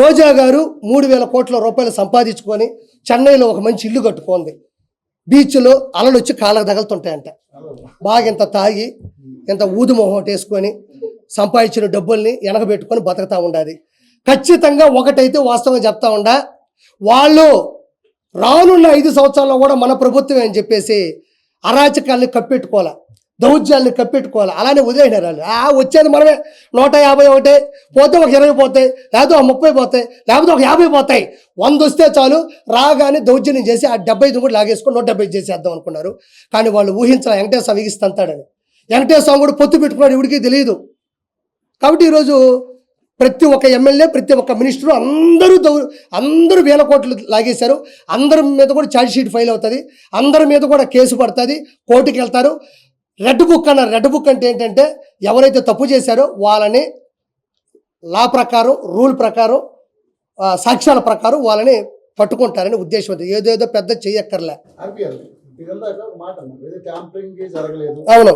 రోజా గారు 3,000 కోట్ల రూపాయలు సంపాదించుకొని చెన్నైలో ఒక మంచి ఇల్లు కట్టుకుంది. బీచ్లో అలలు వచ్చి కాళ్ళకు తగులుతుంటాయంట. బాగా ఇంత తాగి ఇంత ఊదు మొహం వేసుకొని సంపాదించిన డబ్బుల్ని వెనకబెట్టుకొని బతుకుతూ ఉండాలి. ఖచ్చితంగా ఒకటైతే వాస్తవంగా చెప్తా ఉండా, వాళ్ళు రానున్న 5 సంవత్సరాల్లో కూడా మన ప్రభుత్వం అని చెప్పేసి అరాచకాల్ని కప్పెట్టుకోవాలి, దౌర్జాల్ని కప్పెట్టుకోవాలి. అలానే వదిలేసినారు వాళ్ళు. వచ్చేది మనమే 151 పోతే ఒక 20 పోతాయి, లేకపోతే ఒక 30 పోతాయి, లేకపోతే ఒక 50 పోతాయి. 100 వస్తే చాలు రాగానే దౌర్జన్యం చేసి ఆ 75 కూడా లాగేసుకొని 170 చేసేద్దాం అనుకున్నారు. కానీ వాళ్ళు ఊహించాల వెంకటేశ్వర స్వామి ఇస్తాంతాడని. వెంకటేశ్వర స్వామి కూడా పొత్తు పెట్టుకున్నాడు, ఎవడికి తెలియదు. కాబట్టి ఈరోజు ప్రతి ఒక్క ఎమ్మెల్యే, ప్రతి ఒక్క మినిస్టరు అందరూ 1000 కోట్లు లాగేశారు. అందరి మీద కూడా ఛార్జ్ షీట్ ఫైల్ అవుతుంది, అందరి మీద కూడా కేసు పడుతుంది, కోర్టుకి వెళ్తారు. రెడ్ బుక్ అన్నారు. రెడ్ బుక్ అంటే ఏంటంటే ఎవరైతే తప్పు చేశారో వాళ్ళని లా ప్రకారం, రూల్ ప్రకారం, సాక్ష్యాల ప్రకారం వాళ్ళని పట్టుకుంటారని ఉద్దేశం. ఏదేదో పెద్ద చెయ్యక్కర్లే. అవును.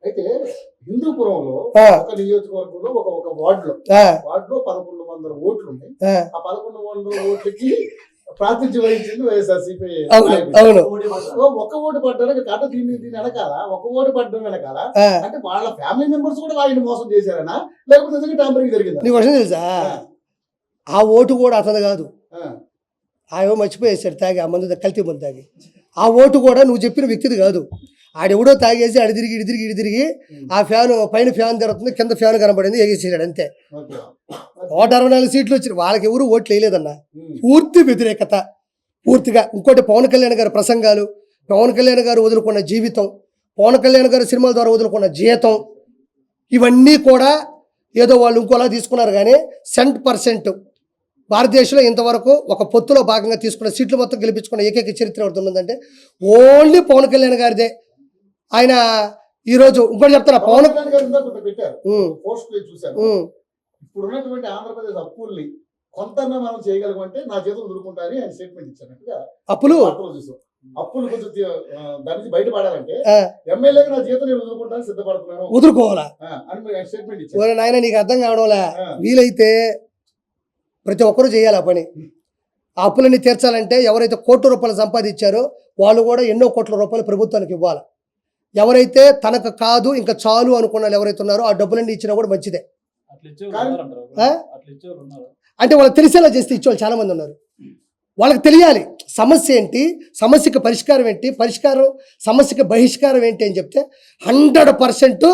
అయితే హిందూపురంలో ఒక నియోజకవర్గంలో ఒక వార్డులో 1100 ఓట్లు ఉన్నాయి. ఆ 1100 ఓట్లకి ప్రాతినిధ్యం వహించింది వైఎస్ఆర్సీపీ. ఒక ఓటు పడ్డానికి కాదు, దీన్ని వెనకాల ఒక ఓటు పడ్డం వెనకాల అంటే వాళ్ళ ఫ్యామిలీ మెంబర్స్ కూడా ఆయన మోసం చేశారనా, లేకపోతే నిజంగా టాంపరింగ్ జరిగిందా? నీకు విషయం తెలుసా? ఆ ఓటు కూడా అతను కాదు, ఆయన మర్చిపోయేసాడు తాగి, ఆ మందు కల్తీ మందు తాగి. ఆ ఓటు కూడా నువ్వు చెప్పిన వ్యక్తిది కాదు. ఆడెవడో తాగేసి ఇడి తిరిగి ఆ ఫ్యాన్ పైన ఫ్యాన్ జరుగుతుంది, కింద ఫ్యాన్ కనబడింది, ఎగేసాడు అంతే. 164 సీట్లు వచ్చి వాళ్ళకి ఎవరు ఓట్లు వేయలేదన్న. పూర్తి వ్యతిరేకత, పూర్తిగా. ఇంకోటి పవన్ కళ్యాణ్ గారి ప్రసంగాలు, పవన్ కళ్యాణ్ గారు వదులుకున్న జీవితం, పవన్ కళ్యాణ్ గారు సినిమాల ద్వారా వదులుకున్న జీతం, ఇవన్నీ కూడా ఏదో వాళ్ళు ఇంకోలా తీసుకున్నారు. కానీ 100% భారతదేశంలో ఇంతవరకు ఒక పొత్తులో భాగంగా తీసుకున్న సీట్లు మొత్తం గెలిపించుకున్న ఏకైక చరిత్ర అవుతుందంటే ఓన్లీ పవన్ కళ్యాణ్ గారిదే. ఆయన ఈరోజు ఇంకోటి చెప్తారా, పవన్ కళ్యాణ్ గారు పెట్టారు పోస్ట్ చూశాను. ఇప్పుడు ఉన్నటువంటి ఆంధ్రప్రదేశ్ అప్పుల్ని కొంత మనం చేయగలమంటే నా చేతులు దొరుకుంటారని ఆయన స్టేట్మెంట్ ఇచ్చినట్టుగా. అప్పులు కొంచెం దాని నుంచి బయటపడాలంటే ఎమ్మెల్యేగా నా చేతులు నేను వదులుకుంటాను, సిద్ధపడుతున్నాను, వదులుకోవాలా అని స్టేట్మెంట్ ఇచ్చారు. నాయన నీకు అర్థం కావడంలే. వీలైతే ప్రతి ఒక్కరూ చేయాలి ఆ పని. ఆ అప్పులన్నీ తీర్చాలంటే ఎవరైతే కోట్ల రూపాయలు సంపాదించారో వాళ్ళు కూడా ఎన్నో కోట్ల రూపాయలు ప్రభుత్వానికి ఇవ్వాలి. ఎవరైతే తనకు కాదు ఇంకా చాలు అనుకున్న వాళ్ళు ఎవరైతే ఉన్నారో ఆ డబ్బులన్నీ ఇచ్చినా కూడా మంచిదే. అంటే వాళ్ళకి తెలిసేలా చేస్తే ఇచ్చేవాళ్ళు చాలా మంది ఉన్నారు. వాళ్ళకి తెలియాలి సమస్య ఏంటి, సమస్యకి పరిష్కారం ఏంటి, సమస్యకి బహిష్కారం ఏంటి అని చెప్తే 100%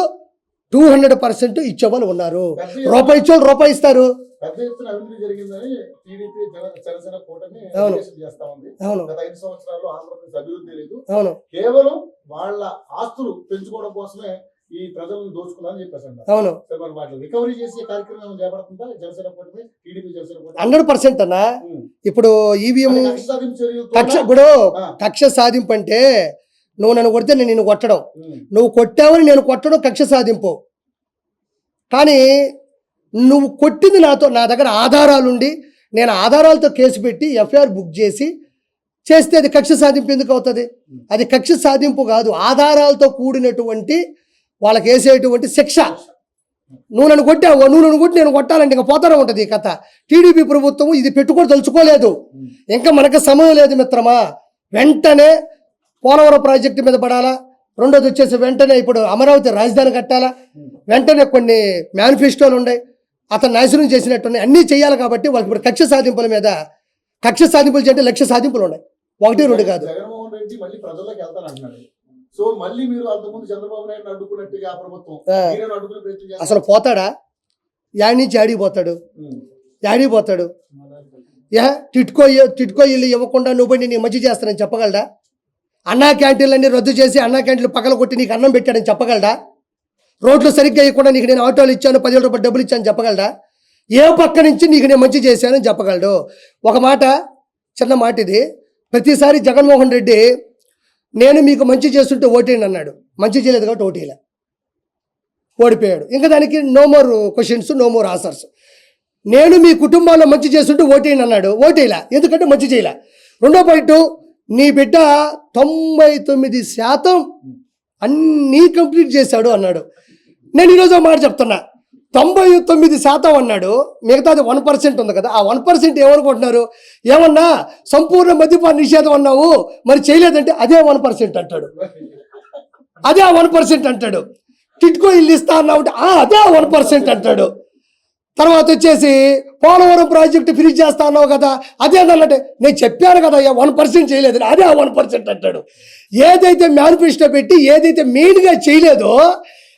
200% ఇచ్చేవాళ్ళు ఉన్నారు. రూపాయి ఇచ్చేవాళ్ళు రూపాయి ఇస్తారు. పెద్ద ఎత్తున అవినీతి జరిగిందని టీడీపీ జనసేన కూటమి చేస్తా ఉంది. గత 5 సంవత్సరాల్లో ఆంధ్రప్రదేశ్ అభివృద్ధి లేదు, కేవలం వాళ్ళ ఆస్తులు పెంచుకోవడం కోసమే ఈ ప్రజలను దోచుకున్నారని చెప్పేసి మరి వాటిని రికవరీ చేసే కార్యక్రమం చేపడుతుందా జనసేన కూటమి, టీడీపీ జనసేన కూటమి? 100% అన్నా. ఇప్పుడు ఈవీఎం కక్ష సాధింపు అంటే నువ్వు నన్ను కొడితే నేను నిన్ను కొట్టడం, నువ్వు కొట్టావని నేను కొట్టడం కక్ష సాధింపు. కానీ నువ్వు కొట్టింది నా దగ్గర ఆధారాలుండి నేను ఆధారాలతో కేసు పెట్టి ఎఫ్ఐఆర్ బుక్ చేస్తే అది కక్ష సాధింపు ఎందుకు అవుతుంది? అది కక్ష సాధింపు కాదు, ఆధారాలతో కూడినటువంటి వాళ్ళకి వేసేటువంటి శిక్ష. నువ్వు నన్ను కొట్టావు, నేను కొట్టాలంటే ఇంకా పోతానే ఉంటుంది ఈ కథ. టీడీపీ ప్రభుత్వం ఇది పెట్టుకొని తలుచుకోలేదు, ఇంకా మనకు సమయం లేదు మిత్రమా. వెంటనే పోలవరం ప్రాజెక్టు మీద పడాలా, రెండోది వచ్చేసి వెంటనే ఇప్పుడు అమరావతి రాజధాని కట్టాలా, వెంటనే కొన్ని మేనిఫెస్టోలు ఉన్నాయి అతను నాశనం చేసినట్టున్నాయి, అన్నీ చేయాలి. కాబట్టి వాళ్ళకి ఇప్పుడు కక్ష సాధింపుల మీద కక్ష సాధింపులు చేయంటే లక్ష సాధింపులు ఉన్నాయి, 1 2 కాదు. జగన్మోహన్ రెడ్డి మళ్ళీ ప్రజల్లోకి వెళ్తానంటున్నాడు. సో మళ్ళీ మీరు అంతకుముందు చంద్రబాబు నాయుడు అడ్డుకున్నట్టుగా ప్రభుత్వం అసలు పోతాడా? యాడి నుంచి ఆడిపోతాడు? టిట్కో ఇల్లు ఇవ్వకుండా నువ్వు నీ మంచి చేస్తానని చెప్పగలడా? అన్నా క్యాంటీన్లన్నీ రద్దు చేసి అన్నా క్యాంటీన్లు పక్కన కొట్టి నీకు అన్నం పెట్టాడని చెప్పగలడా? రోడ్లు సరిగ్గా ఇవ్వకుండా నీకు నేను ఆటోలు ఇచ్చాను, 10,000 రూపాయలు డబ్బులు ఇచ్చాను చెప్పగలడా? ఏ పక్క నుంచి నీకు నేను మంచి చేశానని చెప్పగలడు? ఒక మాట, చిన్న మాట ఇది. ప్రతిసారి జగన్మోహన్ రెడ్డి నేను మీకు మంచి చేస్తుంటే ఓటేయండి అన్నాడు, మంచి చేయలేదు కాబట్టి ఓటేయలే, ఓడిపోయాడు. ఇంకా దానికి no more questions, no more answers. నేను మీ కుటుంబాల్లో మంచి చేస్తుంటే ఓటేయండి అన్నాడు, ఓటేయలే, ఎందుకంటే మంచి చేయలే. రెండో పాయింట్, నీ బిడ్డ 99% అన్నీ కంప్లీట్ చేశాడు అన్నాడు. నేను ఈరోజు మాట చెప్తున్నా, 99% అన్నాడు. మిగతాది 1% ఉంది కదా, ఆ 1% ఏమనుకుంటున్నారు? ఏమన్నా సంపూర్ణ మద్యపాన నిషేధం అన్నావు, మరి చేయలేదంటే అదే 1% అంటాడు. అదే 1% అంటాడు. టిట్కో ఇల్లు ఇస్తా అన్నావు అంటే అదే 1% అంటాడు. తర్వాత వచ్చేసి పోలవరం ప్రాజెక్టు ఫ్రీ చేస్తా అన్నావు కదా, అదేదన్నట్టే నేను చెప్పాను కదా 1% చేయలేదు, అదే 1% అంటాడు. ఏదైతే మేనిఫెస్టో పెట్టి ఏదైతే మెయిన్గా చేయలేదో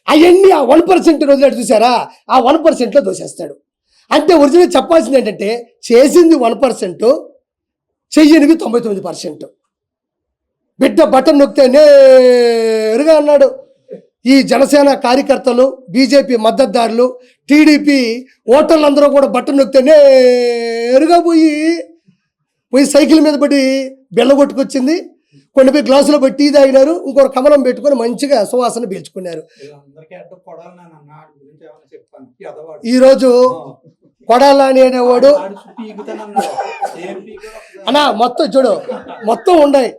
అవన్నీ ఆ 1% రోజులు చూసారా, ఆ 1%లో దోసేస్తాడు. అంటే ఒరిజినల్ చెప్పాల్సింది ఏంటంటే చేసింది 1%, చెయ్యనివి 99%. బిడ్డ బటన్ నొక్కితే నేరుగా అన్నాడు. ఈ జనసేన కార్యకర్తలు, బీజేపీ మద్దతుదారులు, టీడీపీ ఓటర్లందరూ కూడా బటన్ నొక్కితే నేరుగా పోయి సైకిల్ మీద పడి బెల్ల కొట్టుకొచ్చింది. కొన్ని పోయి గ్లాసులో పెట్టి టీ తాగినారు, ఇంకొక కమలం పెట్టుకొని మంచిగా సువాసన పీల్చుకున్నారు. ఈరోజు కొడాలని అనేవాడు అన్నా మొత్తం చూడు, మొత్తం ఉన్నాయి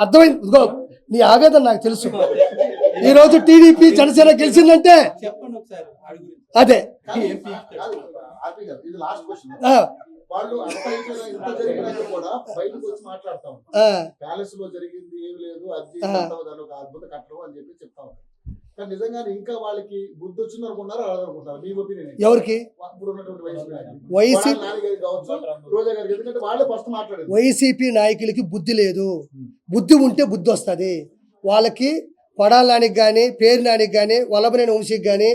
అర్థమైంది. ఇదిగో నీ ఆవేదన నాకు తెలుసు. ఈరోజు టీడీపీ జనసేన గెలిచిందంటే అదే. ఇది లాస్ట్ క్వశ్చన్. వాళ్ళు ఇంత జరిగినాక కూడా బయటకు వచ్చి మాట్లాడుతా ఉంటారు. ప్యాలెస్ లో జరిగింది ఏమి లేదు, అది ఒక అద్భుత కట్టడం అని చెప్పి చెప్తా ఉంటారు. కానీ నిజంగానే ఇంకా వాళ్ళకి బుద్ధి వచ్చింది అనుకుంటారు, అనుకుంటారు. మీ ఒపీనియన్ ఎవరికి? ఇప్పుడు ఉన్నటువంటి వైసీపీ కావచ్చు, రోజా గారికి. ఎందుకంటే వాళ్ళే ఫస్ట్ మాట్లాడారు. వైసీపీ నాయకులకి బుద్ధి లేదు. బుద్ధి ఉంటే బుద్ధి వస్తుంది వాళ్ళకి. కొడాలానికి కానీ, పేరు నానికి కానీ, వల్లభనేని వంశీకి కానీ,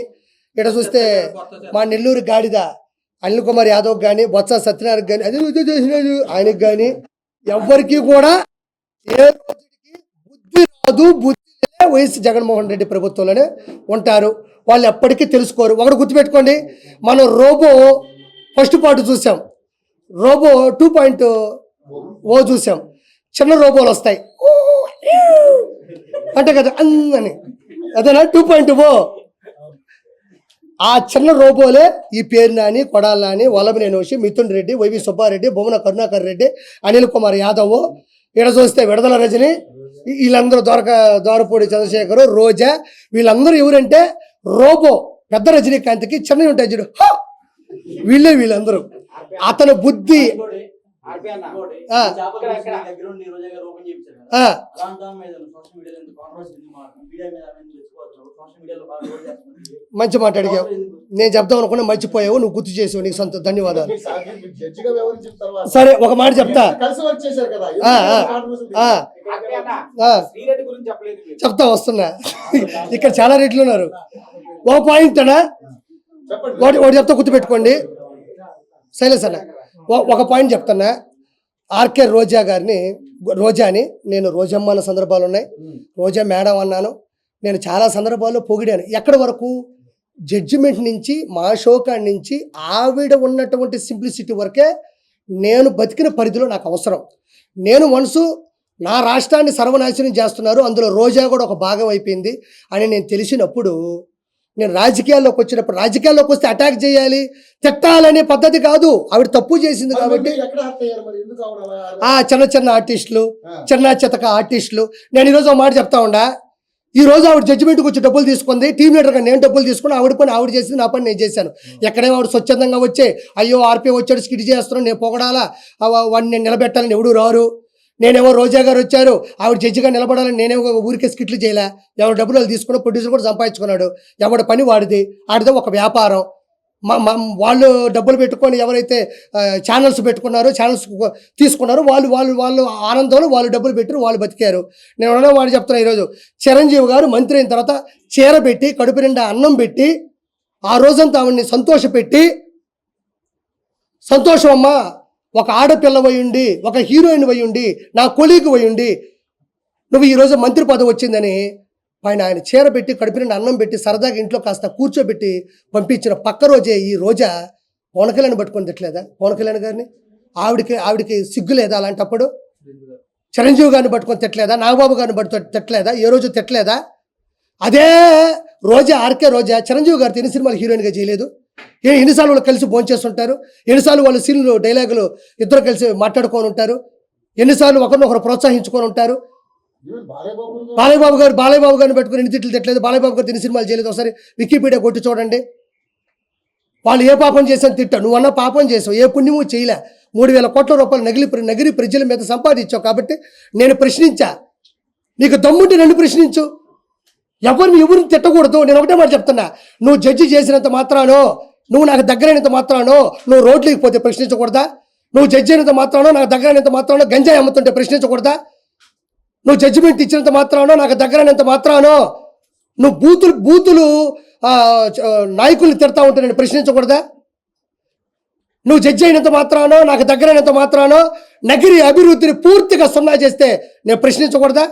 ఇక్కడ చూస్తే మా నెల్లూరు గాడిద అనిల్ కుమార్ యాదవ్ కానీ, బొత్స సత్యనారాయణకి కానీ, అదే చేసినాడు ఆయనకి కానీ, ఎవ్వరికి కూడా ఏ రోజుకి బుద్ధి రాదు. బుద్ధి వైఎస్ జగన్మోహన్ రెడ్డి ప్రభుత్వంలోనే ఉంటారు. వాళ్ళు ఎప్పటికీ తెలుసుకోరు. ఒకటి గుర్తుపెట్టుకోండి, మనం రోబో ఫస్ట్ పార్ట్ చూసాం, రోబో 2.0 చూసాం. చిన్న రోబోలు వస్తాయి అంటే కదా అని, అదేనా 2.0. ఆ చిన్న రోబోలే ఈ పేరు నాని, కొడాలి నాని, వల్లభనేని వంశీ, మిథున్ రెడ్డి, వైవి సుబ్బారెడ్డి, బొమ్మన కరుణాకర్ రెడ్డి, అనిల్ కుమార్ యాదవ్, ఇక్కడ చూస్తే విడుదల రజని, వీళ్ళందరూ ద్వారపూడి చంద్రశేఖర్, రోజా, వీళ్ళందరూ ఎవరంటే రోబో. పెద్ద రజనీకాంత్కి చిన్నవి ఉంటాయి చూడు, వీళ్ళందరూ. అతని బుద్ధి మంచి మాట అడిగావు. నేను చెప్దాం అనుకున్నా, మర్చిపోయావు, నువ్వు గుర్తు చేసావు, నీకు సొంత ధన్యవాదాలు. సరే ఒక మాట చెప్తా, చెప్తా వస్తున్నా. ఇక్కడ చాలా రెడ్లు ఉన్నారు. ఒక పాయింట్ అనా ఒకటి చెప్తా, గుర్తుపెట్టుకోండి. శైలేష్ అన్న ఒక పాయింట్ చెప్తున్నా. ఆర్కే రోజాని నేను రోజమ్మ అన్న సందర్భాలు ఉన్నాయి, రోజా మేడం అన్నాను. నేను చాలా సందర్భాల్లో పొగిడాను. ఎక్కడి వరకు? జడ్జిమెంట్ నుంచి, మా షోకాడి నుంచి, ఆవిడ ఉన్నటువంటి సింప్లిసిటీ వరకే నేను బతికిన పరిధిలో నాకు అవసరం. నేను మనసు నా రాష్ట్రాన్ని సర్వనాశనం చేస్తున్నారు, అందులో రోజా కూడా ఒక భాగం అయిపోయింది అని నేను తెలిసినప్పుడు, నేను రాజకీయాల్లోకి వచ్చినప్పుడు, రాజకీయాల్లోకి వస్తే అటాక్ చేయాలి, తిట్టాలనే పద్ధతి కాదు. ఆవిడ తప్పు చేసింది కాబట్టి చిన్న ఆర్టిస్టులు, చిన్న చితక ఆర్టిస్టులు. నేను ఈరోజు ఒక మాట చెప్తా ఉండా, ఈరోజు ఆవిడ జడ్జిమెంట్కి వచ్చి డబ్బులు తీసుకుంది, టీమ్ లీడర్గా నేను డబ్బులు తీసుకుని, ఆవిడ పని ఆవిడ చేసింది, నా పని నేను చేశాను. ఎక్కడేమో ఆవిడ స్వచ్ఛందంగా వచ్చే అయ్యో ఆర్పీ వచ్చాడు స్కిట్ చేస్తున్నాను, నేను పొగడాలా, వాడిని నేను నిలబెట్టాలని ఎవడు రారు. నేనేమో రోజా గారు వచ్చారు, ఆవిడ జడ్జిగా నిలబడాలని నేనేమో ఊరికే స్కిట్లు చేయలే. ఎవరు డబ్బులు వాళ్ళు తీసుకున్నా, ప్రొడ్యూసర్ కూడా సంపాదించుకున్నాడు. ఎవడి పని వాడిది, ఆడితే ఒక వ్యాపారం. వాళ్ళు డబ్బులు పెట్టుకొని ఎవరైతే ఛానల్స్ పెట్టుకున్నారో, ఛానల్స్ తీసుకున్నారో వాళ్ళు ఆనందంలో వాళ్ళు డబ్బులు పెట్టారు, వాళ్ళు బతికారు. నేను ఉన్న వాడు చెప్తున్నా, ఈరోజు చిరంజీవి గారు మంత్రి అయిన తర్వాత చీర పెట్టి, కడుపు నిండా అన్నం పెట్టి, ఆ రోజంతా ఆవిడ్ని సంతోషపెట్టి, సంతోషం అమ్మా, ఒక ఆడపిల్ల వయ్యుండి, ఒక హీరోయిన్ వయ్యుండి, నా కొలీగు వయ్యుండి, నువ్వు ఈరోజు మంత్రి పదవి వచ్చిందని ఆయన చీర పెట్టి, కడుపు నిండా అన్నం పెట్టి, సరదాగా ఇంట్లో కాస్త కూర్చోబెట్టి పంపించిన పక్క రోజే ఈ రోజా పవన్ కళ్యాణ్ పట్టుకొని తిట్టలేదా? పవన్ కళ్యాణ్ గారిని ఆవిడికి సిగ్గు లేదా? అలాంటప్పుడు చిరంజీవి గారిని పట్టుకొని తిట్టలేదా? నాగబాబు గారిని పట్టుకొని తిట్టలేదా? ఏ రోజు తిట్టలేదా? అదే రోజా, ఆర్కే రోజా చిరంజీవి గారితో ఎన్ని సినిమాలు హీరోయిన్గా చేయలేదు? ఎన్నిసార్లు వాళ్ళు కలిసి భోంచేస్తుంటారు, ఎన్నిసార్లు వాళ్ళు సీన్లు డైలాగులు ఇద్దరు కలిసి మాట్లాడుకొని ఉంటారు, ఎన్నిసార్లు ఒకరినొకరు ప్రోత్సహించుకొని ఉంటారు. బాలయ్యబాబు గారిని పెట్టుకుని ఎన్ని తిట్లు తిట్టలేదు, బాలయ్యబాబు గారు ఎన్ని సినిమాలు చేయలేదు? ఒకసారి వికీపీడియా కొట్టి చూడండి. వాళ్ళు ఏ పాపం చేశాను తిట్టా, నువ్వన్నా పాపం చేసావు, ఏ పుణ్యము చేయలే, 3,000 కోట్ల రూపాయలు నగిరి ప్రజల మీద సంపాదించావు కాబట్టి నేను ప్రశ్నించా. నీకు దమ్ముంటే నన్ను ప్రశ్నించు, ఎవరిని తిట్టకూడదు. నేను ఒకటే మాట చెప్తున్నా, నువ్వు జడ్జి చేసినంత మాత్రానో, నువ్వు నాకు దగ్గరైనంత మాత్రానో నువ్వు రోడ్లకి పోతే ప్రశ్నించకూడదా? నువ్వు జడ్జి అయినంత మాత్రానో, నాకు దగ్గరైనంత మాత్రానో గంజాయి అమ్ముతుంటే ప్రశ్నించకూడదా? నువ్వు జడ్జిమెంట్ ఇచ్చినంత మాత్రానో, నాకు దగ్గరైనంత మాత్రానో నువ్వు బూతులు నాయకుల్ని తిడతా ఉంటే నేను ప్రశ్నించకూడదా? నువ్వు జడ్జి అయినంత మాత్రానో, నాకు దగ్గరైనంత మాత్రానో నగిరి అభివృద్ధిని పూర్తిగా సున్నా చేస్తే నేను ప్రశ్నించకూడదా?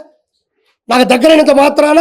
నాకు దగ్గరైనంత మాత్రాన